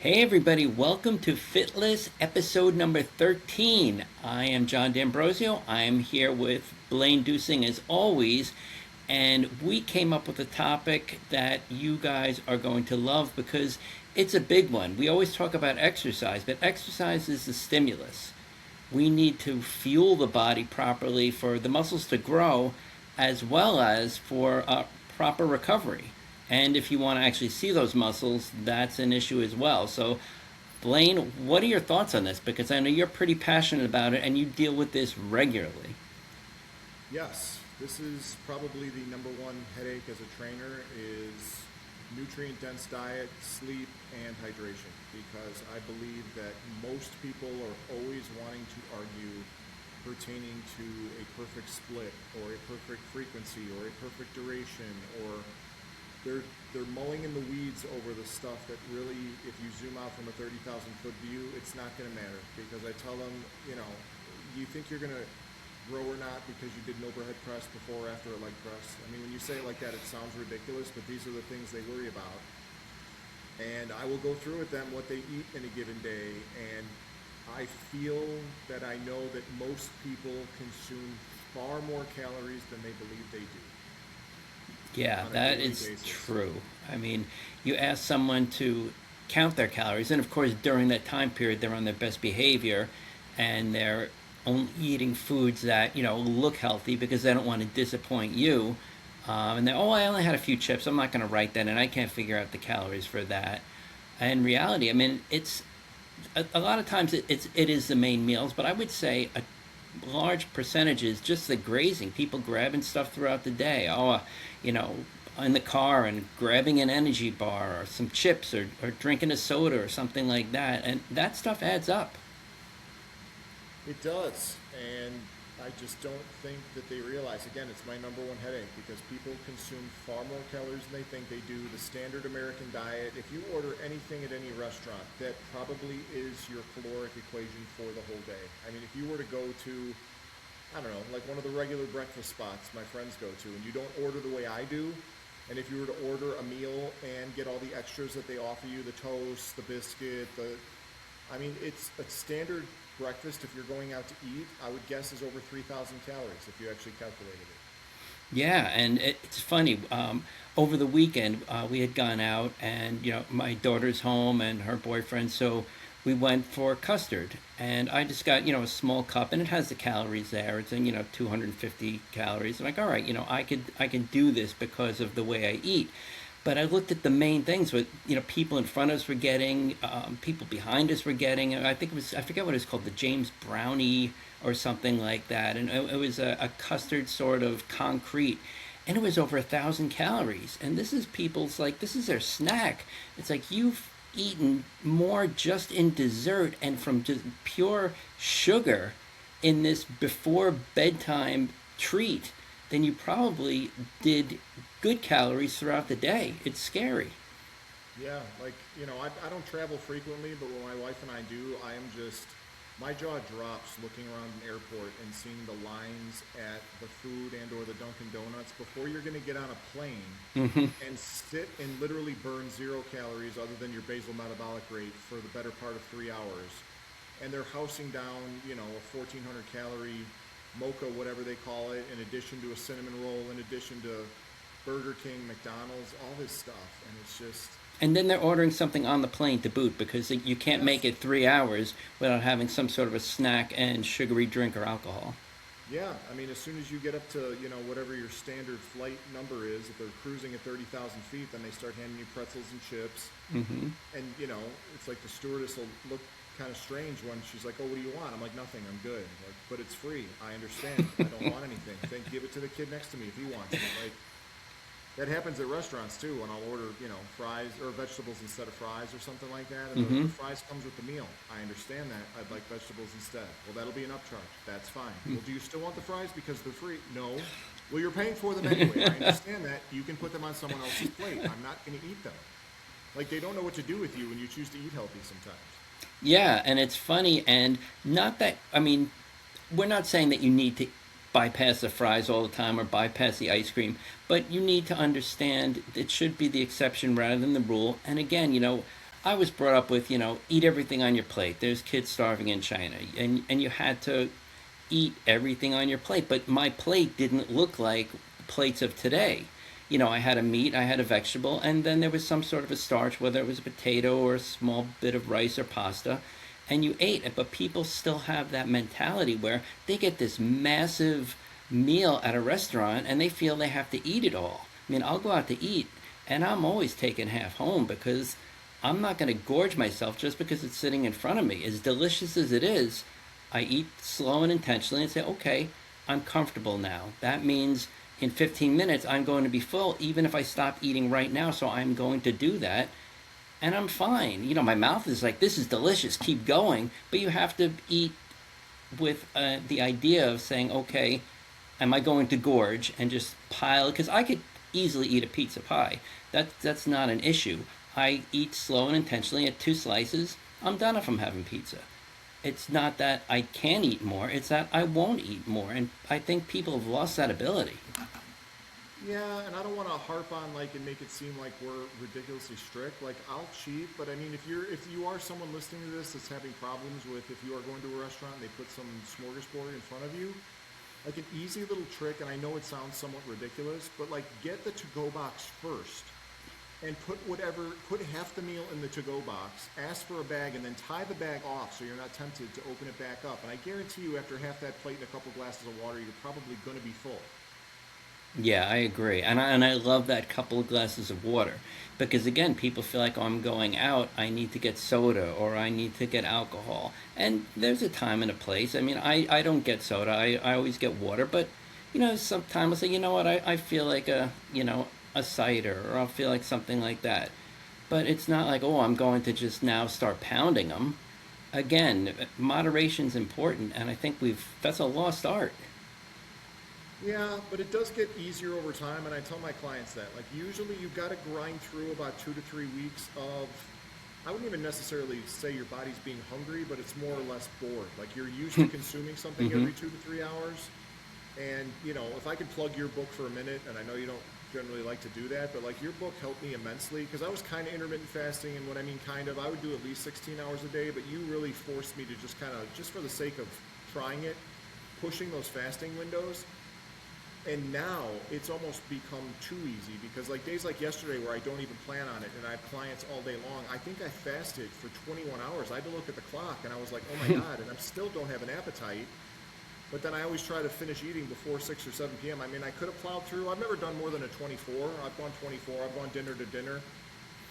Hey everybody, welcome to Fitless episode number 13. I am John D'Ambrosio. I am here with Blaine Dusing as always, and we came up with a topic that you guys are going to love because it's a big one. We always talk about exercise, but exercise is the stimulus. We need to fuel the body properly for the muscles to grow as well as for proper recovery. And if you want to actually see those muscles, that's an issue as well. So, Blaine, what are your thoughts on this? Because I know you're pretty passionate about it and you deal with this regularly. Yes, this is probably the number one headache as a trainer is nutrient dense diet, sleep, and hydration because I believe that most people are always wanting to argue pertaining to a perfect split or a perfect frequency or a perfect duration or they're mulling in the weeds over the stuff that really, if you zoom out from a 30,000 foot view, it's not going to matter because I tell them, you think you're going to grow or not because you did an overhead press before or after a leg press. I mean, when you say it like that, it sounds ridiculous, but these are the things they worry about. And I will go through with them what they eat in a given day, and I feel that I know that most people consume far more calories than they believe they do Yeah, on a that daily is basis. true. I mean, you ask someone to count their calories, and of course, during that time period, they're on their best behavior and they're only eating foods that, look healthy because they don't want to disappoint you. And they're, oh, I only had a few chips. I'm not going to write that, and I can't figure out the calories for that. In reality, I mean, it's a lot of times it is the main meals, but I would say a large percentage is just the grazing. People grabbing stuff throughout the day. You know, in the car and grabbing an energy bar or some chips or drinking a soda or something like that, and that stuff adds up. It does, and I just don't think that they realize. Again, it's my number one headache because people consume far more calories than they think they do. The standard American diet, if you order anything at any restaurant, that probably is your caloric equation for the whole day. I mean, if you were to go to, I don't know, like one of the regular breakfast spots my friends go to, and you don't order the way I do, and if you were to order a meal and get all the extras that they offer you, the toast, the biscuit, I mean, it's a standard breakfast if you're going out to eat, I would guess is over 3,000 calories if you actually calculated it. Yeah, and it's funny. Over the weekend, we had gone out, and my daughter's home and her boyfriend, so we went for custard, and I just got a small cup, and it has the calories there. It's in 250 calories. I'm like, all right, I can do this because of the way I eat. But I looked at the main things what people in front of us were getting, people behind us were getting. And I think it was, I forget what it's called, the James Brownie or something like that, and it was a custard sort of concrete, and it was over 1,000 calories. And this is people's, like, this is their snack. It's like you've eaten more just in dessert and from just pure sugar in this before bedtime treat than you probably did good calories throughout the day. It's scary. Yeah, like, I don't travel frequently, but when my wife and I do, I am just, my jaw drops looking around an airport and seeing the lines at the food and or the Dunkin' Donuts before you're going to get on a plane and sit and literally burn 0 calories other than your basal metabolic rate for the better part of 3 hours. And they're housing down, a 1,400 calorie mocha, whatever they call it, in addition to a cinnamon roll, in addition to Burger King, McDonald's, all this stuff. And it's just, And then they're ordering something on the plane to boot because you can't make yes. it 3 hours without having some sort of a snack and sugary drink or alcohol. Yeah, I mean, as soon as you get up to, whatever your standard flight number is, if they're cruising at 30,000 feet, then they start handing you pretzels and chips. And, it's like the stewardess will look kind of strange when she's like, oh, what do you want? I'm like, nothing, I'm good. Like, but it's free. I understand. I don't want anything. Then give it to the kid next to me if he wants it. Like, that happens at restaurants too when I'll order, fries or vegetables instead of fries or something like that. And the fries comes with the meal. I understand that. I'd like vegetables instead. Well, that'll be an upcharge. That's fine. Well, do you still want the fries because they're free? No. Well, you're paying for them anyway. I understand that. You can put them on someone else's plate. I'm not going to eat them. Like, they don't know what to do with you when you choose to eat healthy sometimes. Yeah, and it's funny, and not that, I mean, we're not saying that you need to bypass the fries all the time or bypass the ice cream, but you need to understand it should be the exception rather than the rule. And again, I was brought up with, eat everything on your plate. There's kids starving in China, and you had to eat everything on your plate. But my plate didn't look like plates of today. I had a meat, I had a vegetable, and then there was some sort of a starch, whether it was a potato or a small bit of rice or pasta, and you ate it. But people still have that mentality where they get this massive meal at a restaurant and they feel they have to eat it all. I mean, I'll go out to eat and I'm always taking half home because I'm not going to gorge myself just because it's sitting in front of me. As delicious as it is, I eat slow and intentionally and say, okay, I'm comfortable now. That means in 15 minutes I'm going to be full even if I stop eating right now, so I'm going to do that and I'm fine. My mouth is like, this is delicious, keep going, but you have to eat with the idea of saying, okay, am I going to gorge and just pile? Because I could easily eat a pizza pie. That's not an issue. I eat slow and intentionally at two slices. I'm done if I'm having pizza. It's not that I can eat more, it's that I won't eat more. And I think people have lost that ability. Yeah, and I don't want to harp on like and make it seem like we're ridiculously strict. Like I'll cheat, but I mean if you are someone listening to this that's having problems with if you are going to a restaurant and they put some smorgasbord in front of you, like an easy little trick, and I know it sounds somewhat ridiculous, but like get the to-go box first and put half the meal in the to-go box, ask for a bag, and then tie the bag off so you're not tempted to open it back up. And I guarantee you after half that plate and a couple glasses of water, you're probably going to be full. Yeah, I agree. And I love that couple of glasses of water because again, people feel like, oh, I'm going out, I need to get soda or I need to get alcohol. And there's a time and a place. I mean, I don't get soda. I always get water, but sometimes I'll say, what, I feel like a cider or I'll feel like something like that. But it's not like, oh, I'm going to just now start pounding them. Again, moderation's important, and I think that's a lost art. Yeah, but it does get easier over time, and I tell my clients that. Like, usually you've got to grind through about 2 to 3 weeks of, I wouldn't even necessarily say your body's being hungry, but it's more or less bored. Like, you're used to consuming something Mm-hmm. every 2 to 3 hours. And, if I could plug your book for a minute, and I know you don't generally like to do that, but like your book helped me immensely because I was kind of intermittent fasting, and what I mean kind of, I would do at least 16 hours a day, but you really forced me to just kind of, just for the sake of trying it, pushing those fasting windows. And now it's almost become too easy because like days like yesterday where I don't even plan on it and I have clients all day long, I think I fasted for 21 hours. I had to look at the clock and I was like, oh my God, and I still don't have an appetite. But then I always try to finish eating before 6 or 7 p.m. I mean, I could have plowed through. I've never done more than a 24. I've gone 24. I've gone dinner to dinner.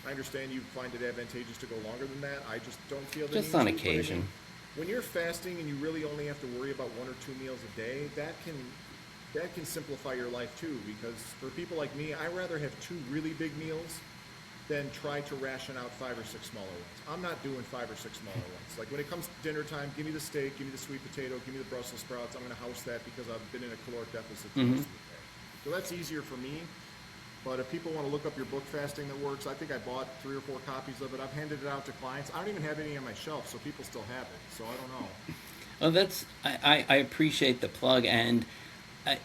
I understand you find it advantageous to go longer than that. I just don't feel the Just need on to. But I mean, occasion. when you're fasting and you really only have to worry about 1 or 2 meals a day, that can simplify your life too. Because for people like me, I rather have 2 really big meals than try to ration out 5 or 6 smaller ones. I'm not doing 5 or 6 smaller ones. Like when it comes to dinner time, give me the steak, give me the sweet potato, give me the Brussels sprouts. I'm going to house that because I've been in a caloric deficit the Mm-hmm. rest of the day. So that's easier for me. But if people want to look up your book, Fasting That Works, I think I bought 3 or 4 copies of it. I've handed it out to clients. I don't even have any on my shelf, so people still have it. So I don't know. Well, I appreciate the plug, and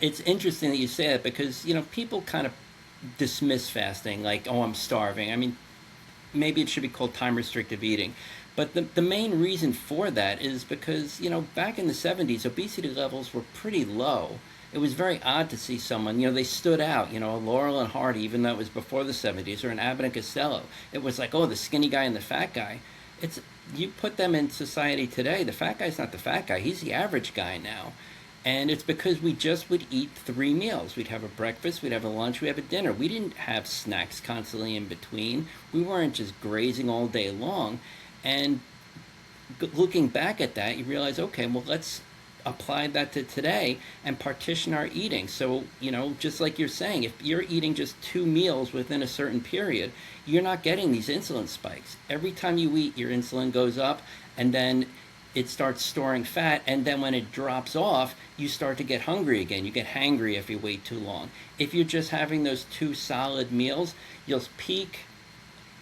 it's interesting that you say that because people kind of dismiss fasting like, oh, I'm starving. I mean, maybe it should be called time restrictive eating. But the main reason for that is because, back in the 70s, obesity levels were pretty low. It was very odd to see someone, they stood out, Laurel and Hardy, even though it was before the 70s, or an Abbott and Costello. It was like, oh, the skinny guy and the fat guy. It's You put them in society today, the fat guy's not the fat guy, he's the average guy now. And it's because we just would eat 3 meals. We'd have a breakfast, we'd have a lunch, we'd have a dinner. We didn't have snacks constantly in between. We weren't just grazing all day long. And looking back at that, you realize, okay, well, let's apply that to today and partition our eating. So, just like you're saying, if you're eating just 2 meals within a certain period, you're not getting these insulin spikes. Every time you eat, your insulin goes up, and then it starts storing fat, and then when it drops off, you start to get hungry again. You get hangry if you wait too long. If you're just having those 2 solid meals, you'll peak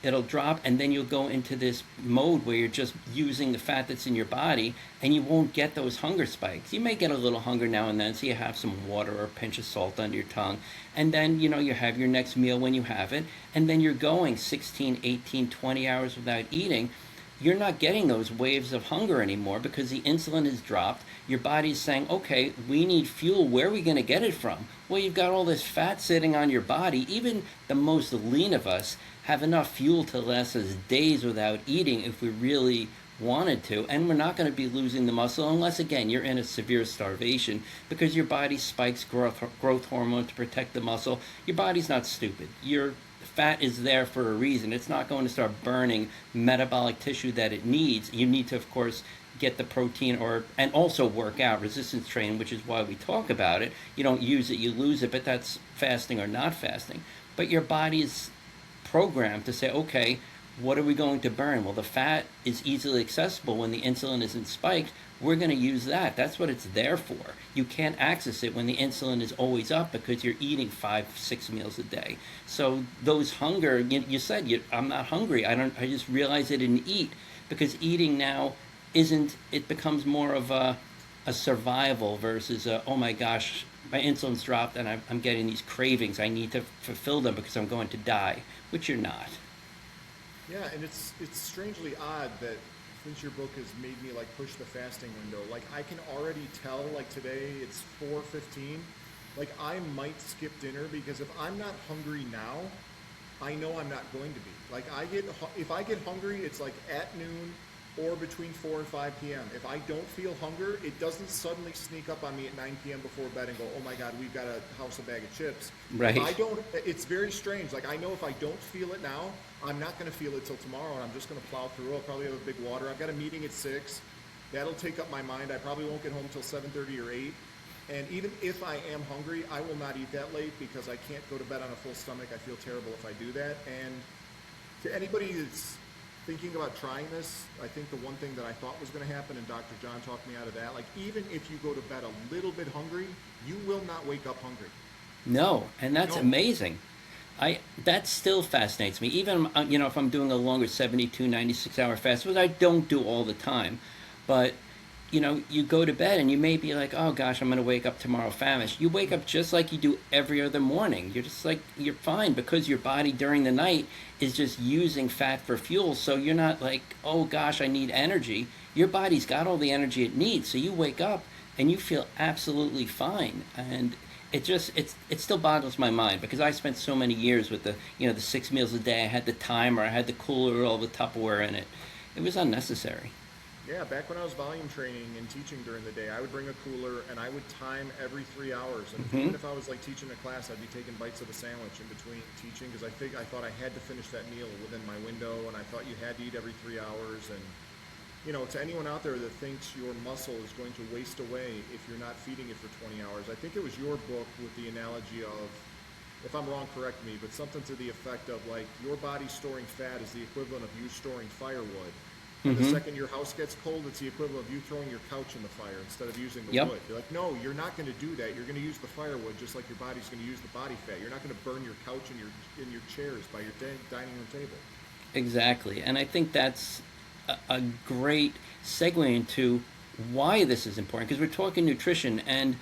it'll drop, and then you'll go into this mode where you're just using the fat that's in your body, and you won't get those hunger spikes. You may get a little hunger now and then, so you have some water or a pinch of salt under your tongue, and then you have your next meal when you have it, and then you're going 16, 18, 20 hours without eating. You're not getting those waves of hunger anymore because the insulin has dropped. Your body's saying, okay, we need fuel. Where are we going to get it from? Well, you've got all this fat sitting on your body. Even the most lean of us have enough fuel to last us days without eating if we really wanted to. And we're not going to be losing the muscle unless, again, you're in a severe starvation because your body spikes growth hormone to protect the muscle. Your body's not stupid. Your fat is there for a reason. It's not going to start burning metabolic tissue that it needs. You need to, of course, get the protein and also work out resistance training, which is why we talk about it. You don't use it, you lose it, but that's fasting or not fasting. But your body is programmed to say, okay, what are we going to burn? Well, the fat is easily accessible when the insulin isn't spiked. We're going to use that. That's what it's there for. You can't access it when the insulin is always up because you're eating 5, 6 meals a day. So those hunger, you said, I'm not hungry. I just realized I didn't eat because eating now isn't, it becomes more of a survival versus oh my gosh, my insulin's dropped and I'm getting these cravings. I need to fulfill them because I'm going to die, which you're not. Yeah, and it's strangely odd that since your book has made me like push the fasting window, like I can already tell like today it's 4:15, like I might skip dinner because if I'm not hungry now, I know I'm not going to be. Like if I get hungry, it's like at noon or between 4 and 5 p.m. If I don't feel hunger, it doesn't suddenly sneak up on me at 9 p.m. before bed and go, oh my God, we've got a house of bag of chips. Right. If I don't, it's very strange. Like I know if I don't feel it now, I'm not going to feel it till tomorrow, and I'm just going to plow through. I'll probably have a big water. I've got a meeting at 6. That'll take up my mind. I probably won't get home till 7:30 or 8. And even if I am hungry, I will not eat that late because I can't go to bed on a full stomach. I feel terrible if I do that. And to anybody that's thinking about trying this, I think the one thing that I thought was going to happen, and Dr. John talked me out of that, like even if you go to bed a little bit hungry, you will not wake up hungry. No, and that's No. amazing. That still fascinates me. Even if I'm doing a longer 72, 96 hour fast, which I don't do all the time, but you go to bed and you may be like, oh gosh, I'm going to wake up tomorrow famished. You wake up just like you do every other morning. You're just like, you're fine because your body during the night is just using fat for fuel. So you're not like, oh gosh, I need energy. Your body's got all the energy it needs. So you wake up and you feel absolutely fine. And it still boggles my mind because I spent so many years with the 6 meals a day. I had the timer, I had the cooler, all the Tupperware in it. It was unnecessary. Yeah, back when I was volume training and teaching during the day, I would bring a cooler and I would time every 3 hours. And even if I was like teaching a class, I'd be taking bites of a sandwich in between teaching because I thought I had to finish that meal within my window, and I thought you had to eat every 3 hours. And to anyone out there that thinks your muscle is going to waste away if you're not feeding it for 20 hours, I think it was your book with the analogy of, if I'm wrong, correct me, but something to the effect of like your body storing fat is the equivalent of you storing firewood. And the second your house gets cold, it's the equivalent of you throwing your couch in the fire instead of using the Yep. wood. You're like, no, you're not going to do that. You're going to use the firewood just like your body's going to use the body fat. You're not going to burn your couch and your chairs by your dining room table. Exactly. And I think that's a great segue into why this is important because we're talking nutrition, and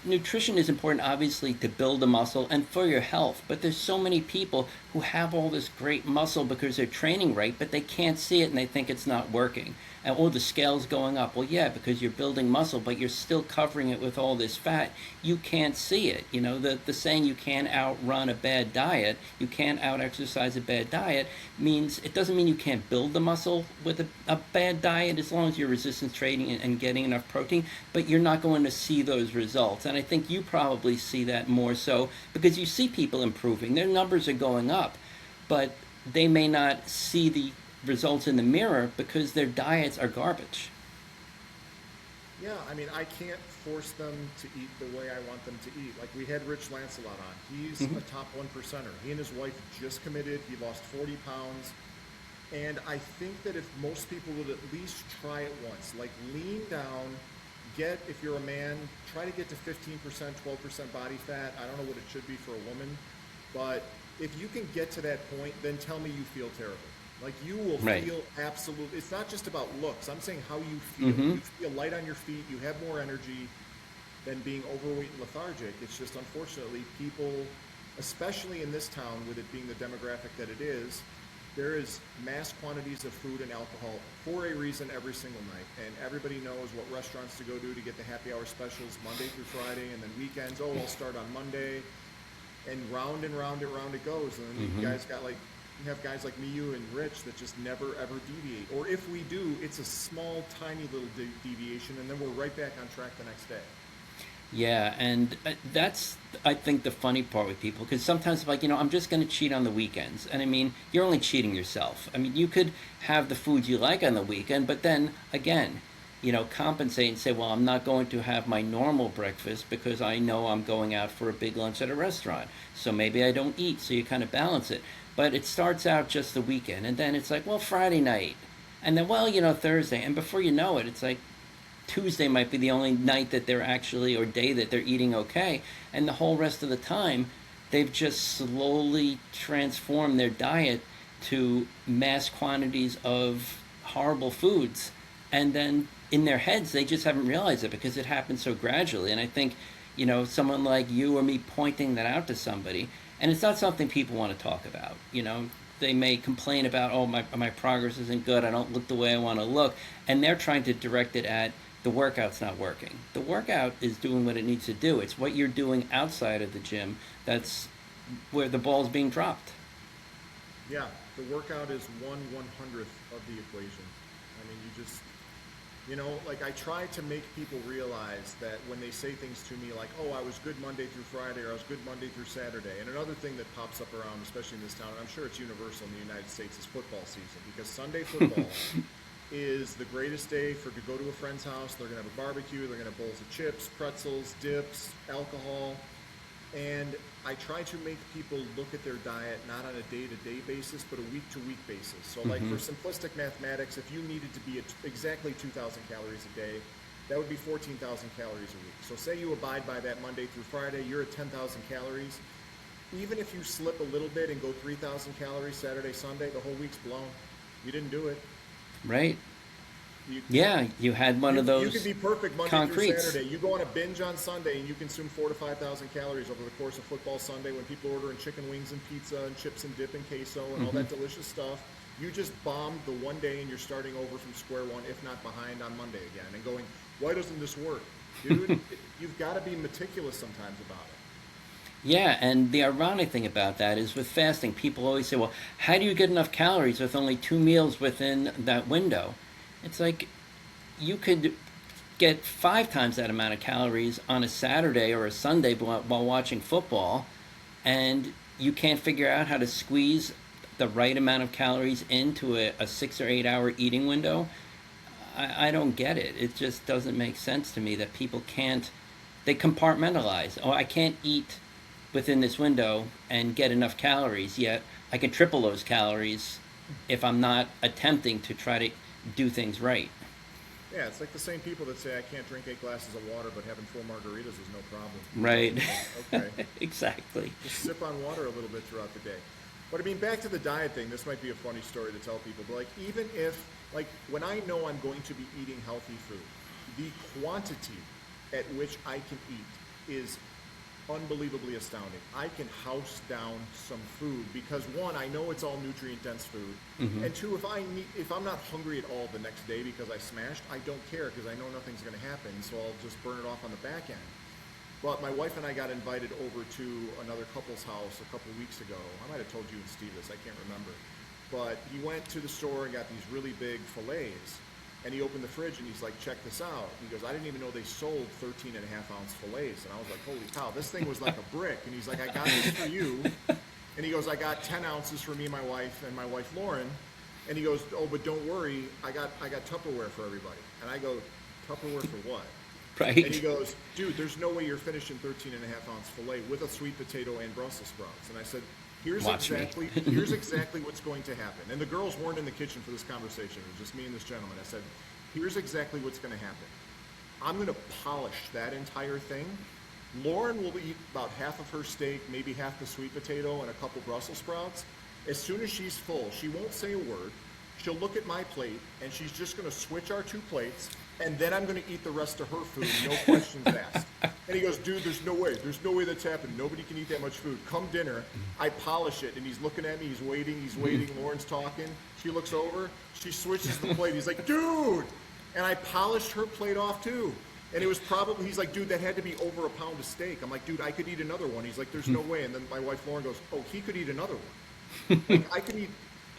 nutrition is important obviously to build a muscle and for your health, but there's so many people who have all this great muscle because they're training right, but they can't see it and they think it's not working. And oh, the scale's going up. Well, yeah, because you're building muscle, but you're still covering it with all this fat. You can't see it. The saying you can't outrun a bad diet, you can't out exercise a bad diet means it doesn't mean you can't build the muscle with a bad diet as long as you're resistance training and getting enough protein, but you're not going to see those results. And I think you probably see that more so because you see people improving. Their numbers are going up, but they may not see the results in the mirror because their diets are garbage. Yeah, I mean, I can't force them to eat the way I want them to eat. Like we had Rich Lancelot on. He's a top 1%er. He and his wife just committed. He lost 40 pounds. And I think that if most people would at least try it once, like lean down, if you're a man, try to get to 15%, 12% body fat. I don't know what it should be for a woman, but if you can get to that point, then tell me you feel terrible. Like you will Right. feel absolute. It's not just about looks. I'm saying how you feel. Mm-hmm. You feel light on your feet. You have more energy than being overweight and lethargic. It's just unfortunately people, especially in this town, with it being the demographic that it is, there is mass quantities of food and alcohol for a reason every single night. And everybody knows what restaurants to go to get the happy hour specials Monday through Friday, and then weekends. Oh, I'll start on Monday, and round it goes. And then you Mm-hmm. guys got like you have guys like me, you, and Rich that just never ever deviate. Or if we do, it's a small, tiny little deviation, and then we're right back on track the next day. Yeah, and that's I think the funny part with people because sometimes like I'm just going to cheat on the weekends, and I mean you're only cheating yourself. I mean you could have the foods you like on the weekend, but then again, compensate and say, well, I'm not going to have my normal breakfast because I know I'm going out for a big lunch at a restaurant, so maybe I don't eat. So you kind of balance it, but it starts out just the weekend, and then it's like, well, Friday night, and then well, Thursday, and before you know it, it's like Tuesday might be the only night that they're actually or day that they're eating okay, and the whole rest of the time they've just slowly transformed their diet to mass quantities of horrible foods, and then in their heads they just haven't realized it because it happens so gradually. And I think someone like you or me pointing that out to somebody, and it's not something people want to talk about. They may complain about, oh, my progress isn't good, I don't look the way I want to look, and they're trying to direct it at the workout's not working. The workout is doing what it needs to do. It's what you're doing outside of the gym that's where the ball's being dropped. Yeah, the workout is 1/100th of the equation. I mean, like I try to make people realize that when they say things to me like, oh, I was good Monday through Friday, or I was good Monday through Saturday. And another thing that pops up around, especially in this town, and I'm sure it's universal in the United States, is football season. Because Sunday football is the greatest day to go to a friend's house. They're going to have a barbecue. They're going to have bowls of chips, pretzels, dips, alcohol. And I try to make people look at their diet not on a day-to-day basis, but a week-to-week basis. So like for Mm-hmm. simplistic mathematics, if you needed to be at exactly 2,000 calories a day, that would be 14,000 calories a week. So say you abide by that Monday through Friday, you're at 10,000 calories. Even if you slip a little bit and go 3,000 calories Saturday, Sunday, the whole week's blown. You didn't do it. Right? You, Yeah, you had one You of you could those be perfect Monday through concretes. Saturday. You go on a binge on Sunday and you consume 4 to 5,000 calories over the course of football Sunday when people are ordering chicken wings and pizza and chips and dip and queso and all Mm-hmm. that delicious stuff. You just bombed the one day and you're starting over from square one, if not behind on Monday again, and going, why doesn't this work? Dude, you've got to be meticulous sometimes about it. Yeah, and the ironic thing about that is with fasting, people always say, well, how do you get enough calories with only two meals within that window? It's like you could get five times that amount of calories on a Saturday or a Sunday while watching football, and you can't figure out how to squeeze the right amount of calories into a 6 or 8 hour eating window. I don't get it. It just doesn't make sense to me that people can't, they compartmentalize. Oh, I can't eat within this window and get enough calories, yet I can triple those calories if I'm not attempting to try to do things right. Yeah, it's like the same people that say I can't drink 8 glasses of water, but having 4 margaritas is no problem. Right. Like, okay. Exactly. Just sip on water a little bit throughout the day. But I mean, back to the diet thing, this might be a funny story to tell people, but like, even if, like, when I know I'm going to be eating healthy food, the quantity at which I can eat is unbelievably astounding. I can house down some food because one, I know it's all nutrient dense food, Mm-hmm. and two, if I'm not hungry at all the next day because I smashed, I don't care because I know nothing's going to happen, so I'll just burn it off on the back end. But my wife and I got invited over to another couple's house a couple weeks ago. I might have told you and Steve this, I can't remember. But he went to the store and got these really big fillets. And he opened the fridge and he's like, check this out. He goes, I didn't even know they sold 13 and a half ounce fillets. And I was like, holy cow, this thing was like a brick. And he's like, I got this for you. And he goes, I got 10 ounces for me and my wife Lauren. And he goes, oh, but don't worry, I got Tupperware for everybody. And I go, Tupperware for what? And he Right. goes, dude, there's no way you're finishing 13 and a half ounce filet with a sweet potato and Brussels sprouts. And I said, Watch me. here's exactly what's going to happen. And the girls weren't in the kitchen for this conversation. It was just me and this gentleman. I said, here's exactly what's going to happen. I'm going to polish that entire thing Lauren will eat about half of her steak, maybe half the sweet potato, and a couple Brussels sprouts. As soon as she's full, she won't say a word. She'll look at my plate, and she's just going to switch our two plates, and then I'm going to eat the rest of her food, no questions asked. And he goes, dude, there's no way. There's no way that's happening. Nobody can eat that much food. Come dinner, I polish it, and he's looking at me. He's waiting. Lauren's talking. She looks over. She switches the plate. He's like, dude! And I polished her plate off, too. And it was probably, he's like, dude, that had to be over a pound of steak. I'm like, dude, I could eat another one. He's like, there's no way. And then my wife Lauren goes, oh, he could eat another one. Like, I could eat,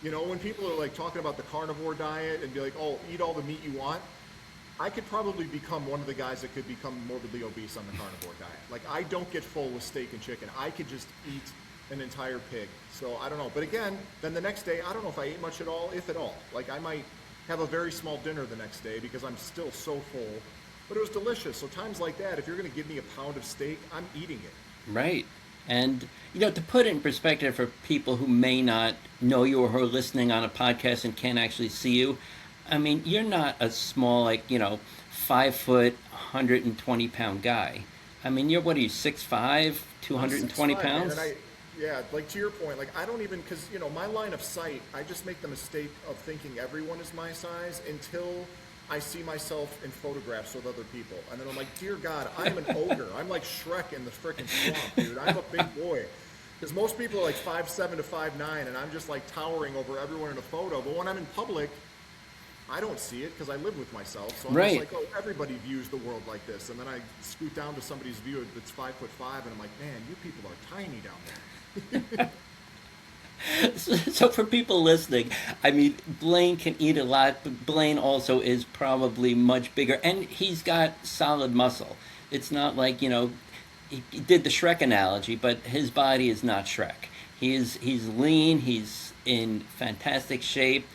when people are like talking about the carnivore diet and be like, oh, eat all the meat you want, I could probably become one of the guys that could become morbidly obese on the carnivore diet. Like, I don't get full with steak and chicken. I could just eat an entire pig. So I don't know. But again, then the next day, I don't know if I ate much at all, if at all. Like, I might have a very small dinner the next day because I'm still so full. But it was delicious. So times like that, if you're going to give me a pound of steak, I'm eating it. Right. And, to put it in perspective for people who may not know you or who are listening on a podcast and can't actually see you, I mean, you're not a small, 5 foot, 120 pound guy. I mean, what are you, 6'5", 220 6'5", pounds? man, yeah, like to your point, like I don't even, because, my line of sight, I just make the mistake of thinking everyone is my size until I see myself in photographs with other people. And then I'm like, dear God, I'm an ogre. I'm like Shrek in the frickin' swamp, dude. I'm a big boy. Because most people are like 5'7" to 5'9", and I'm just like towering over everyone in a photo. But when I'm in public, I don't see it because I live with myself. So I'm Right. just like, oh, everybody views the world like this. And then I scoot down to somebody's view that's 5'5", and I'm like, man, you people are tiny down there. So for people listening, I mean, Blaine can eat a lot, but Blaine also is probably much bigger, and he's got solid muscle. It's not like, he did the Shrek analogy, but his body is not Shrek. He's lean, he's in fantastic shape,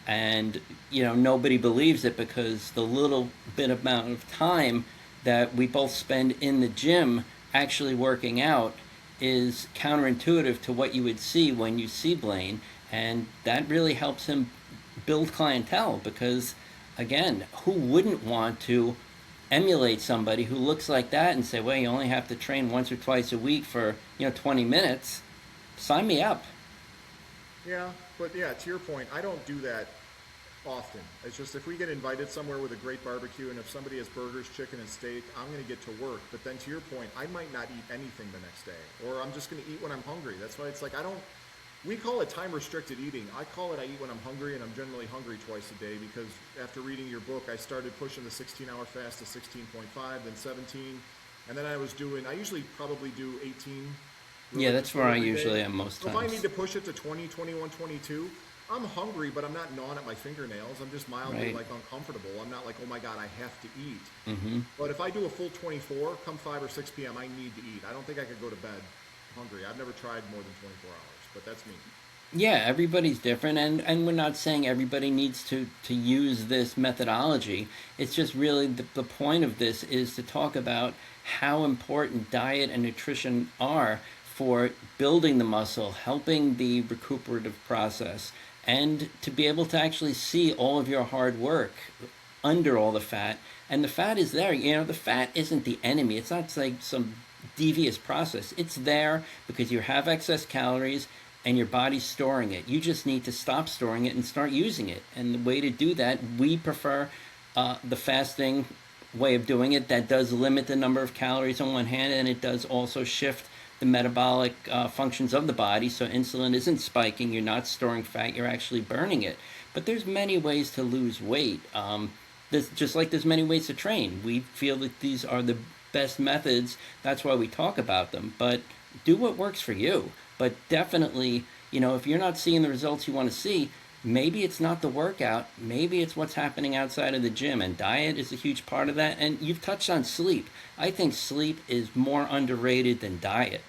and nobody believes it because the little bit amount of time that we both spend in the gym actually working out is counterintuitive to what you would see when you see Blaine, and that really helps him build clientele because, again, who wouldn't want to emulate somebody who looks like that and say, well, you only have to train once or twice a week for 20 minutes? Sign me up. Yeah, but yeah, to your point, I don't do that often. It's just if we get invited somewhere with a great barbecue and if somebody has burgers, chicken, and steak, I'm going to get to work. But then to your point, I might not eat anything the next day, or I'm just going to eat when I'm hungry. That's why it's like we call it time restricted eating. I call it I eat when I'm hungry, and I'm generally hungry twice a day because after reading your book, I started pushing the 16-hour fast to 16.5, then 17, and then I usually probably do 18. Yeah, that's where I every day. usually am most So if I times. need to push it to 20, 21, 22, I'm hungry, but I'm not gnawing at my fingernails. I'm just mildly Right. like uncomfortable. I'm not like, oh my God, I have to eat. Mm-hmm. But if I do a full 24, come 5 or 6 p.m., I need to eat. I don't think I could go to bed hungry. I've never tried more than 24 hours, but that's me. Yeah, everybody's different, and we're not saying everybody needs to use this methodology. It's just really the point of this is to talk about how important diet and nutrition are for building the muscle, helping the recuperative process, and to be able to actually see all of your hard work under all the fat. And the fat is there. The fat isn't the enemy. It's not like some devious process. It's there because you have excess calories and your body's storing it. You just need to stop storing it and start using it. And the way to do that, we prefer the fasting way of doing it. That does limit the number of calories on one hand, and it does also shift the metabolic functions of the body. So insulin isn't spiking. You're not storing fat. You're actually burning it. But there's many ways to lose weight. Just like there's many ways to train. We feel that these are the best methods. That's why we talk about them. But do what works for you. But definitely, if you're not seeing the results you want to see, maybe it's not the workout. Maybe it's what's happening outside of the gym. And diet is a huge part of that. And you've touched on sleep. I think sleep is more underrated than diet.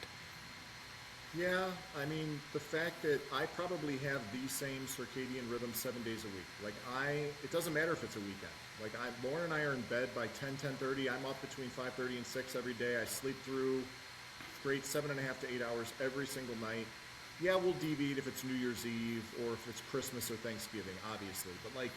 Yeah, I mean, the fact that I probably have the same circadian rhythm 7 days a week. Like it doesn't matter if it's a weekend. Like Lauren and I are in bed by 10:30. I'm up between 5:30 and 6 every day. I sleep through straight 7.5 to 8 hours every single night. Yeah, we'll deviate if it's New Year's Eve or if it's Christmas or Thanksgiving, obviously. But like,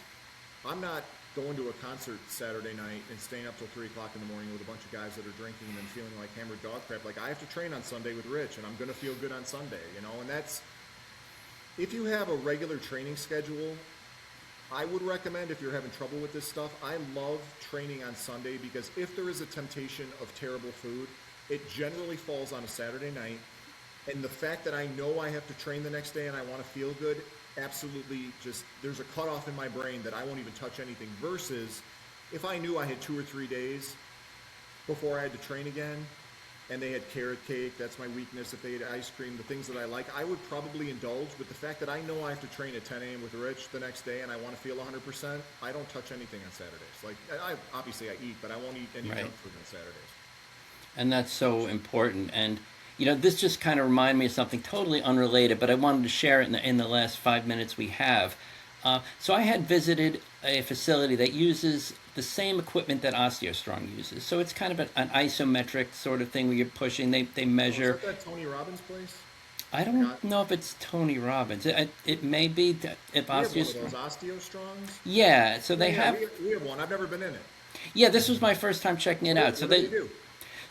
I'm not going to a concert Saturday night and staying up till 3 o'clock in the morning with a bunch of guys that are drinking and then feeling like hammered dog crap. Like I have to train on Sunday with Rich, and I'm going to feel good on Sunday, you know. And that's if you have a regular training schedule. I would recommend if you're having trouble with this stuff. I love training on Sunday because if there is a temptation of terrible food, it generally falls on a Saturday night. And the fact that I know I have to train the next day and I want to feel good, absolutely just there's a cutoff in my brain that I won't even touch anything. Versus if I knew I had 2 or 3 days before I had to train again, and they had carrot cake, that's my weakness. If they had ice cream, the things that I like, I would probably indulge. But the fact that I know I have to train at 10 a.m. with Rich the next day and I want to feel 100%, I don't touch anything on Saturdays. Like, I obviously I eat, but I won't eat any Right. junk food on Saturdays. And that's so important. And this just kind of reminded me of something totally unrelated, but I wanted to share it in the last 5 minutes we have. So I had visited a facility that uses the same equipment that OsteoStrong uses. So it's kind of an isometric sort of thing where you're pushing. They Oh, is measure. that that Tony Robbins place? I Like, don't know if it's Tony Robbins. It may be that if we have one of those OsteoStrong. Osteo Strongs. Yeah. So Yeah, they yeah, have. we have one. I've never been in it. Yeah. This was my first time checking it out. So What do they they do?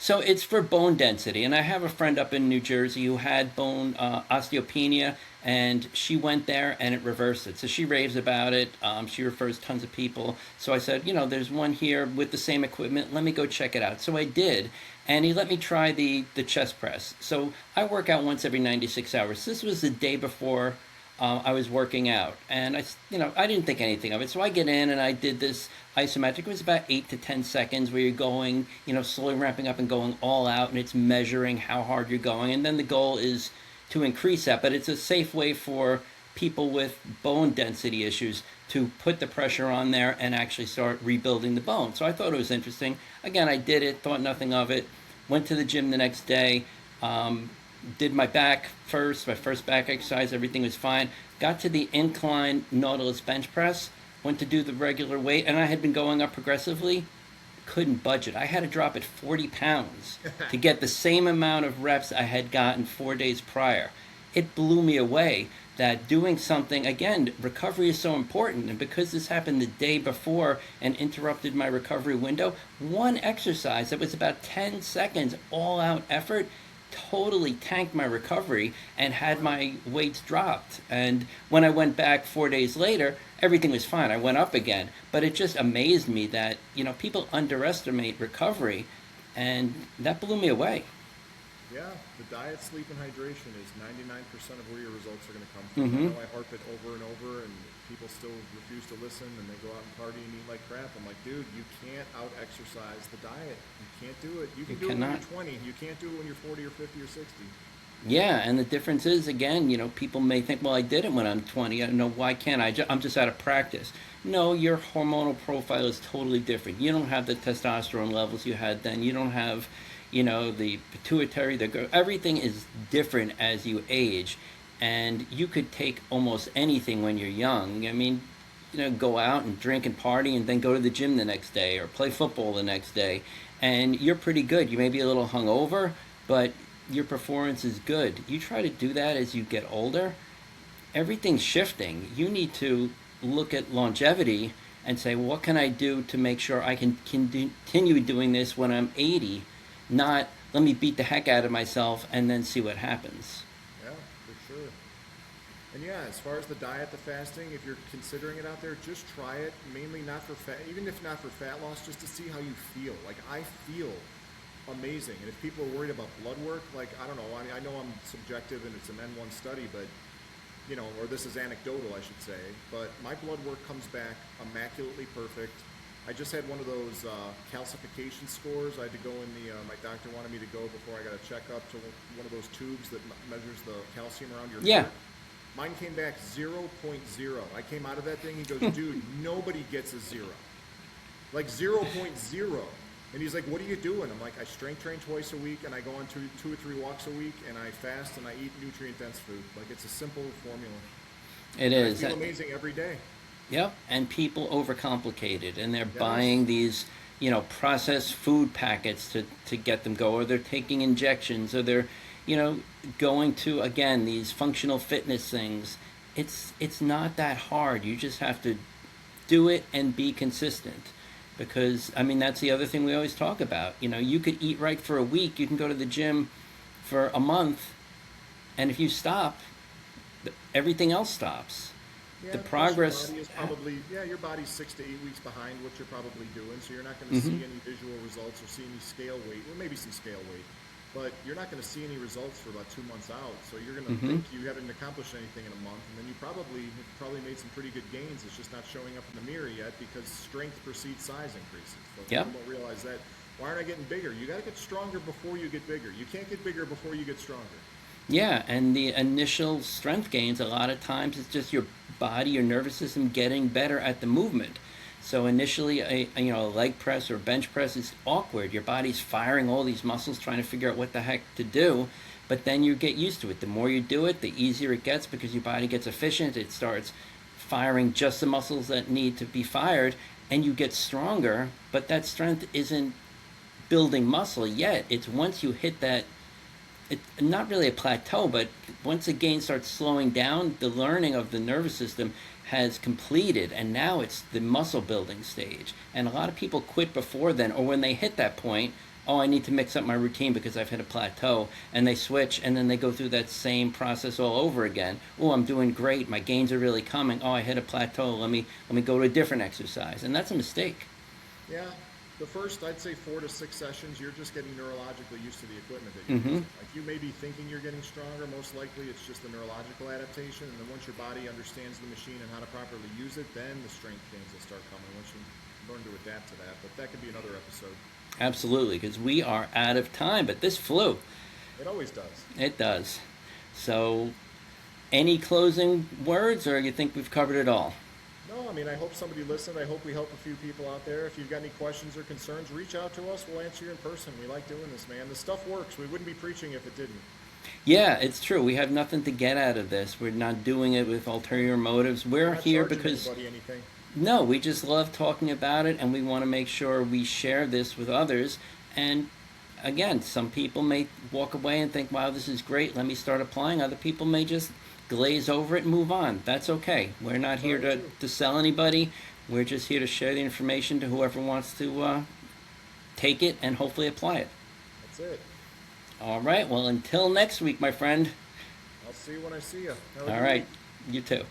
So it's for bone density, and I have a friend up in New Jersey who had bone osteopenia, and she went there and it reversed it. So she raves about it. She refers tons of people. So I said, there's one here with the same equipment. Let me go check it out. So I did, and he let me try the chest press. So I work out once every 96 hours. This was the day before I was working out, and I didn't think anything of it. So I get in and I did this isometric. It was about 8 to 10 seconds where you're going, slowly ramping up and going all out, and it's measuring how hard you're going. And then the goal is to increase that, but it's a safe way for people with bone density issues to put the pressure on there and actually start rebuilding the bone. So I thought it was interesting. Again, I did it, thought nothing of it. Went to the gym the next day. Did my back first, my first back exercise, everything was fine. Got to the incline Nautilus bench press, went to do the regular weight, and I had been going up progressively. Couldn't budge it. I had to drop it 40 pounds to get the same amount of reps I had gotten 4 days prior. It blew me away that doing something, again, recovery is so important. And because this happened the day before and interrupted my recovery window, one exercise that was about 10 seconds, all out effort, totally tanked my recovery and had my weights dropped. And when I went back 4 days later, everything was fine. I went up again. But it just amazed me that, people underestimate recovery, and that blew me away. Yeah, the diet, sleep, and hydration is 99% of where your results are going to come from. I Mm-hmm. know I harp it over and over, and people still refuse to listen, and they go out and party and eat like crap. I'm like, dude, you can't out-exercise the diet. You can't do it. You You can do it when cannot. you're 20. You can't do it when you're 40 or 50 or 60. Yeah, and the difference is, again, people may think, well, I did it when I'm 20. I don't know, why can't I? I'm just out of practice. No, your hormonal profile is totally different. You don't have the testosterone levels you had then. You don't have, the pituitary, everything is different as you age. And you could take almost anything when you're young. I mean, go out and drink and party and then go to the gym the next day or play football the next day. And you're pretty good. You may be a little hungover, but your performance is good. You try to do that as you get older, everything's shifting. You need to look at longevity and say, well, what can I do to make sure I can continue doing this when I'm 80? Not let me beat the heck out of myself and then see what happens. Yeah, for sure. And yeah, as far as the diet, the fasting, if you're considering it out there, just try it. Mainly not for fat, even if not for fat loss, just to see how you feel. Like I feel amazing. And if people are worried about blood work, like I don't know. I mean, I know I'm subjective and it's an N1 study, but or this is anecdotal, I should say. But my blood work comes back immaculately perfect. I just had one of those calcification scores. I had to go in my doctor wanted me to go before I got a checkup to one of those tubes that measures the calcium around your Yeah. heart. Mine came back zero point 0. I came out of that thing. He goes, dude, nobody gets a 0. Like 0.0. And he's like, what are you doing? I'm like, I strength train twice a week, and I go on two or three walks a week, and I fast, and I eat nutrient-dense food. Like, it's a simple formula. It And I is. feel amazing every day. Yep, and people overcomplicate it, and they're Yes. buying these, processed food packets to get them go, or they're taking injections, or they're, going to again these functional fitness things. It's not that hard. You just have to do it and be consistent. Because, I mean, that's the other thing we always talk about. You know, you could eat right for a week, you can go to the gym for a month, and if you stop, everything else stops. Yeah, The plus your progress. body is probably, yeah, your body's 6 to 8 weeks behind what you're probably doing, so you're not going to Mm-hmm. see any visual results or see any scale weight, or maybe some scale weight, but you're not going to see any results for about 2 months out. So you're going to Mm-hmm. think you haven't accomplished anything in a month, and then you probably made some pretty good gains. It's just not showing up in the mirror yet because strength precedes size increases. So Yep. people don't realize that. Why aren't I getting bigger? You got to get stronger before you get bigger. You can't get bigger before you get stronger. Yeah, and the initial strength gains, a lot of times, it's just your body, your nervous system getting better at the movement. So initially, a leg press or bench press is awkward. Your body's firing all these muscles, trying to figure out what the heck to do. But then you get used to it. The more you do it, the easier it gets because your body gets efficient. It starts firing just the muscles that need to be fired, and you get stronger. But that strength isn't building muscle yet. It's once you hit that, it, not really a plateau, but once the gain starts slowing down, the learning of the nervous system has completed, and now it's the muscle building stage. And a lot of people quit before then, or when they hit that point, oh, I need to mix up my routine because I've hit a plateau, and they switch, and then they go through that same process all over again. Oh, I'm doing great, my gains are really coming. Oh, I hit a plateau. Let me go to a different exercise, and that's a mistake. Yeah, the first, I'd say 4 to 6 sessions, you're just getting neurologically used to the equipment that you're Mm-hmm. using. Like you may be thinking you're getting stronger, most likely it's just a neurological adaptation. And then once your body understands the machine and how to properly use it, then the strength gains will start coming once you learn to adapt to that. But that could be another episode. Absolutely, because we are out of time, but this flew. It always does. It does. So, any closing words, or you think we've covered it all? No, I mean, I hope somebody listened. I hope we help a few people out there. If you've got any questions or concerns, reach out to us. We'll answer you in person. We like doing this, man. The stuff works. We wouldn't be preaching if it didn't. Yeah, it's true. We have nothing to get out of this. We're not doing it with ulterior motives. We're We're not here charging because, anybody anything. no, we just love talking about it, and we want to make sure we share this with others. And again, some people may walk away and think, wow, this is great. Let me start applying. Other people may just glaze over it and move on. That's okay. We're not That's all here right, to, too. to sell anybody. We're just here to share the information to whoever wants to take it and hopefully apply it. That's it. All right. Well, until next week, my friend. I'll see you when I see you. Have a All good right. week. You too.